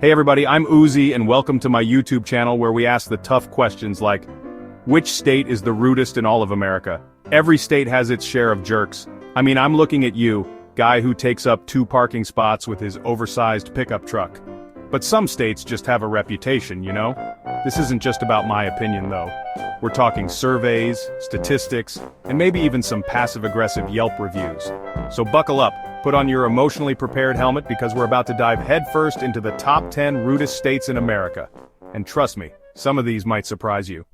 Hey everybody, I'm Uzi and welcome to my YouTube channel where we ask the tough questions like, which state is the rudest in all of America? Every state has its share of jerks. I mean, I'm looking at you, guy who takes up 2 parking spots with his oversized pickup truck. But some states just have a reputation, you know? This isn't just about my opinion though. We're talking surveys, statistics, and maybe even some passive-aggressive Yelp reviews. So buckle up, put on your emotionally prepared helmet because we're about to dive headfirst into the top 10 rudest states in America. And trust me, some of these might surprise you.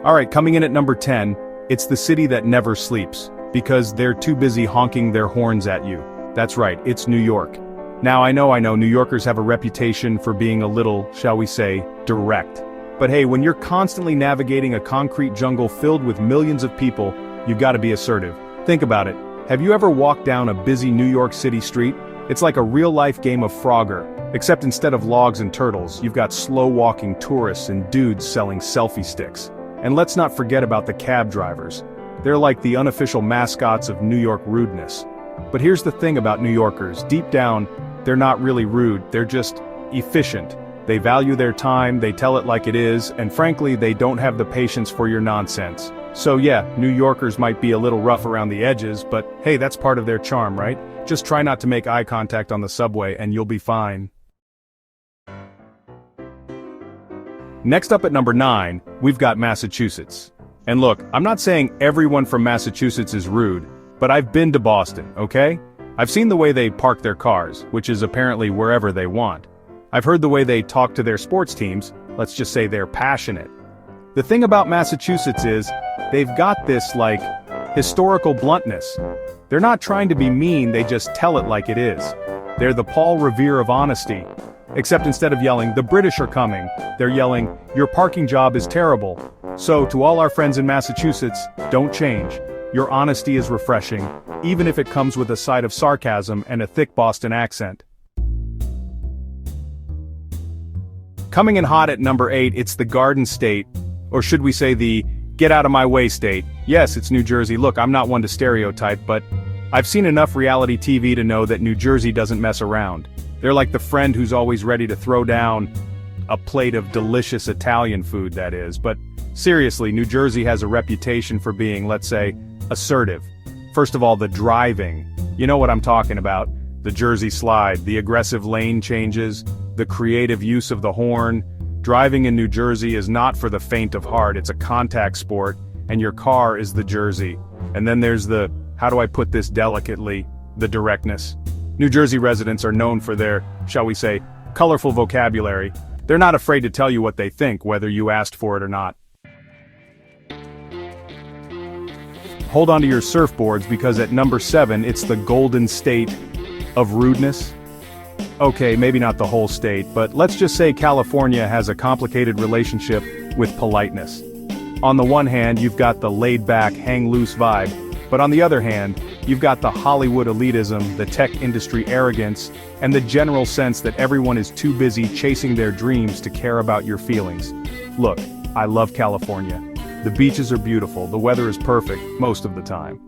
Alright, coming in at number 10, it's the city that never sleeps, because they're too busy honking their horns at you. That's right, it's New York. Now I know New Yorkers have a reputation for being a little, shall we say, direct. But hey, when you're constantly navigating a concrete jungle filled with millions of people, you've got to be assertive. Think about it. Have you ever walked down a busy New York City street? It's like a real-life game of Frogger, except instead of logs and turtles, you've got slow-walking tourists and dudes selling selfie sticks. And let's not forget about the cab drivers. They're like the unofficial mascots of New York rudeness. But here's the thing about New Yorkers, deep down, they're not really rude, they're just efficient. They value their time, they tell it like it is, and frankly, they don't have the patience for your nonsense. So yeah, New Yorkers might be a little rough around the edges, but hey, that's part of their charm, right? Just try not to make eye contact on the subway and you'll be fine. Next up at number 9, we've got Massachusetts. And look, I'm not saying everyone from Massachusetts is rude, but I've been to Boston, okay? I've seen the way they park their cars, which is apparently wherever they want. I've heard the way they talk to their sports teams, let's just say they're passionate. The thing about Massachusetts is, they've got this, like, historical bluntness. They're not trying to be mean, they just tell it like it is. They're the Paul Revere of honesty. Except instead of yelling, "The British are coming," they're yelling, "Your parking job is terrible." So, to all our friends in Massachusetts, don't change. Your honesty is refreshing, even if it comes with a side of sarcasm and a thick Boston accent. Coming in hot at number 8, it's the Garden State, or should we say the get out of my way state. Yes, it's New Jersey. Look, I'm not one to stereotype, but I've seen enough reality TV to know that New Jersey doesn't mess around. They're like the friend who's always ready to throw down a plate of delicious Italian food, that is. But seriously, New Jersey has a reputation for being, let's say, assertive. First of all, the driving. You know what I'm talking about. The Jersey slide, the aggressive lane changes, the creative use of the horn. Driving in New Jersey is not for the faint of heart, it's a contact sport, and your car is the Jersey. And then there's the, how do I put this delicately, the directness. New Jersey residents are known for their, shall we say, colorful vocabulary. They're not afraid to tell you what they think, whether you asked for it or not. Hold on to your surfboards because at number 7, it's the Golden State of rudeness. Okay, maybe not the whole state, but let's just say California has a complicated relationship with politeness. On the one hand, you've got the laid-back, hang-loose vibe, but on the other hand, you've got the Hollywood elitism, the tech industry arrogance, and the general sense that everyone is too busy chasing their dreams to care about your feelings. Look, I love California. The beaches are beautiful, the weather is perfect, most of the time.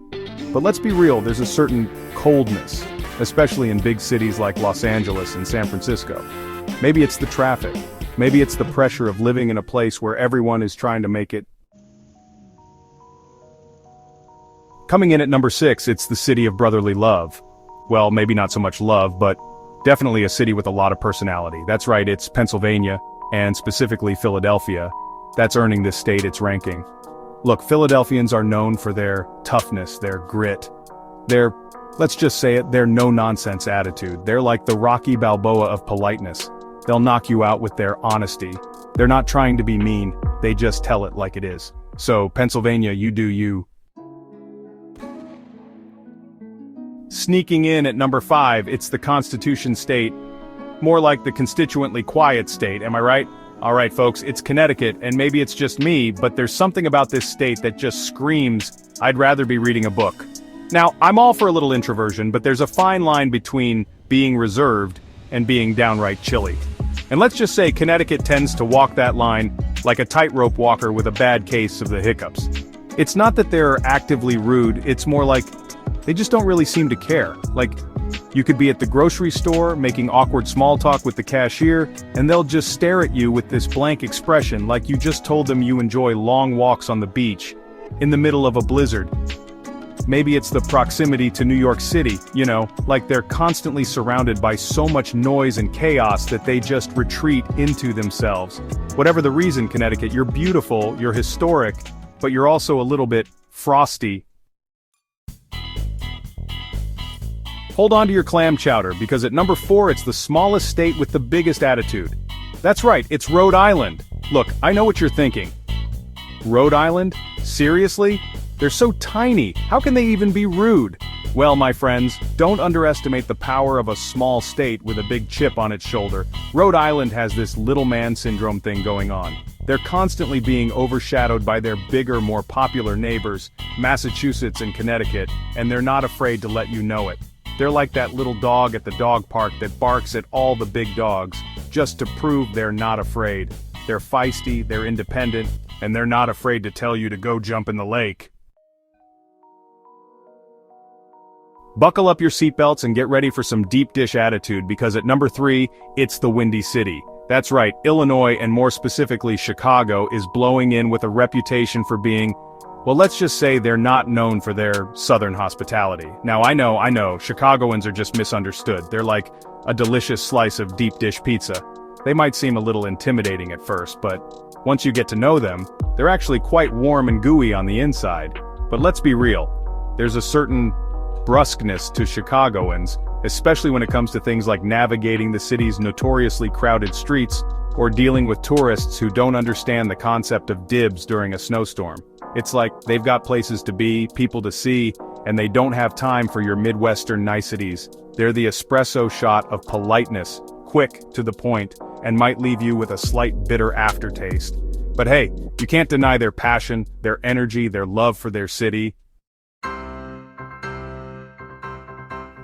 But let's be real, there's a certain coldness, especially in big cities like Los Angeles and San Francisco. Maybe it's the traffic, maybe it's the pressure of living in a place where everyone is trying to make it. Coming in at number 6, it's the city of brotherly love. Well, maybe not so much love, but definitely a city with a lot of personality. That's right, it's Pennsylvania, and specifically Philadelphia. That's earning this state its ranking. Look, Philadelphians are known for their toughness, their grit, their, let's just say it, their no-nonsense attitude. They're like the Rocky Balboa of politeness. They'll knock you out with their honesty. They're not trying to be mean, they just tell it like it is. So, Pennsylvania, you do you. Sneaking in at number 5, it's the Constitution State. More like the constituently quiet state, am I right? Alright folks, it's Connecticut, and maybe it's just me, but there's something about this state that just screams, I'd rather be reading a book. Now, I'm all for a little introversion, but there's a fine line between being reserved and being downright chilly. And let's just say Connecticut tends to walk that line like a tightrope walker with a bad case of the hiccups. It's not that they're actively rude, it's more like they just don't really seem to care. Like, You could be at the grocery store, making awkward small talk with the cashier, and they'll just stare at you with this blank expression like you just told them you enjoy long walks on the beach, in the middle of a blizzard. Maybe it's the proximity to New York City, like they're constantly surrounded by so much noise and chaos that they just retreat into themselves. Whatever the reason, Connecticut, you're beautiful, you're historic, but you're also a little bit frosty. Hold on to your clam chowder, because at number 4 it's the smallest state with the biggest attitude. That's right, it's Rhode Island. Look, I know what you're thinking. Rhode Island? Seriously? They're so tiny, how can they even be rude? Well, my friends, don't underestimate the power of a small state with a big chip on its shoulder. Rhode Island has this little man syndrome thing going on. They're constantly being overshadowed by their bigger, more popular neighbors, Massachusetts and Connecticut, and they're not afraid to let you know it. They're like that little dog at the dog park that barks at all the big dogs, just to prove they're not afraid. They're feisty, they're independent, and they're not afraid to tell you to go jump in the lake. Buckle up your seatbelts and get ready for some deep dish attitude, because at number 3, it's the Windy City. That's right, Illinois, and more specifically Chicago, is blowing in with a reputation for being, well, let's just say they're not known for their southern hospitality. Now I know, Chicagoans are just misunderstood. They're like a delicious slice of deep dish pizza. They might seem a little intimidating at first, but once you get to know them, they're actually quite warm and gooey on the inside. But let's be real, there's a certain brusqueness to Chicagoans, especially when it comes to things like navigating the city's notoriously crowded streets, or dealing with tourists who don't understand the concept of dibs during a snowstorm. It's like they've got places to be, people to see, and they don't have time for your Midwestern niceties. They're the espresso shot of politeness, quick, to the point, and might leave you with a slight bitter aftertaste. But hey, you can't deny their passion, their energy, their love for their city.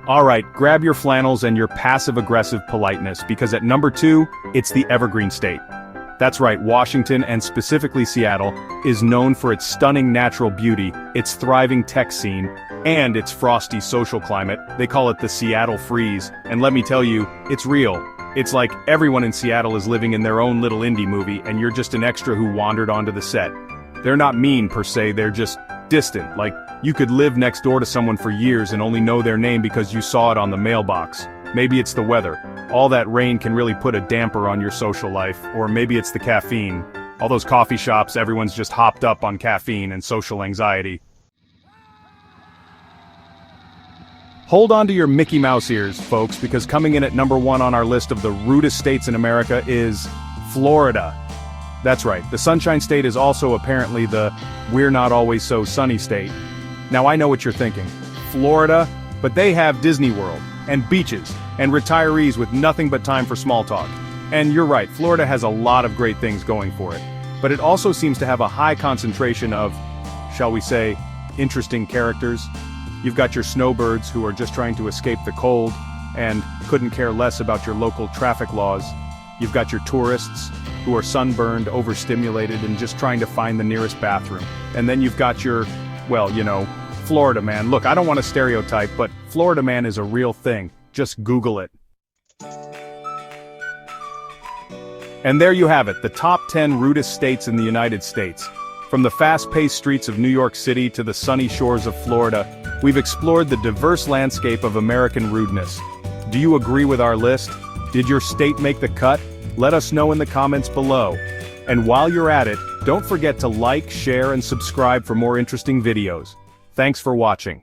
Alright, grab your flannels and your passive-aggressive politeness, because at number 2, it's the Evergreen State. That's right, Washington, and specifically Seattle, is known for its stunning natural beauty, its thriving tech scene, and its frosty social climate. They call it the Seattle Freeze, and let me tell you, it's real. It's like everyone in Seattle is living in their own little indie movie, and you're just an extra who wandered onto the set. They're not mean per se, they're just distant, like you could live next door to someone for years and only know their name because you saw it on the mailbox. Maybe it's the weather. All that rain can really put a damper on your social life, or maybe it's the caffeine. All those coffee shops, everyone's just hopped up on caffeine and social anxiety. Hold on to your Mickey Mouse ears, folks, because coming in at number 1 on our list of the rudest states in America is Florida. That's right, the Sunshine State is also apparently the we're not always so sunny state. Now I know what you're thinking. Florida? But they have Disney World, and beaches, and retirees with nothing but time for small talk. And you're right, Florida has a lot of great things going for it. But it also seems to have a high concentration of, shall we say, interesting characters. You've got your snowbirds who are just trying to escape the cold, and couldn't care less about your local traffic laws. You've got your tourists, who are sunburned, overstimulated, and just trying to find the nearest bathroom. And then you've got your, well, Florida man. Look, I don't want to stereotype, but Florida man is a real thing. Just Google it. And there you have it, the top 10 rudest states in the United States. From the fast-paced streets of New York City to the sunny shores of Florida, we've explored the diverse landscape of American rudeness. Do you agree with our list? Did your state make the cut? Let us know in the comments below. And while you're at it, don't forget to like, share, and subscribe for more interesting videos. Thanks for watching.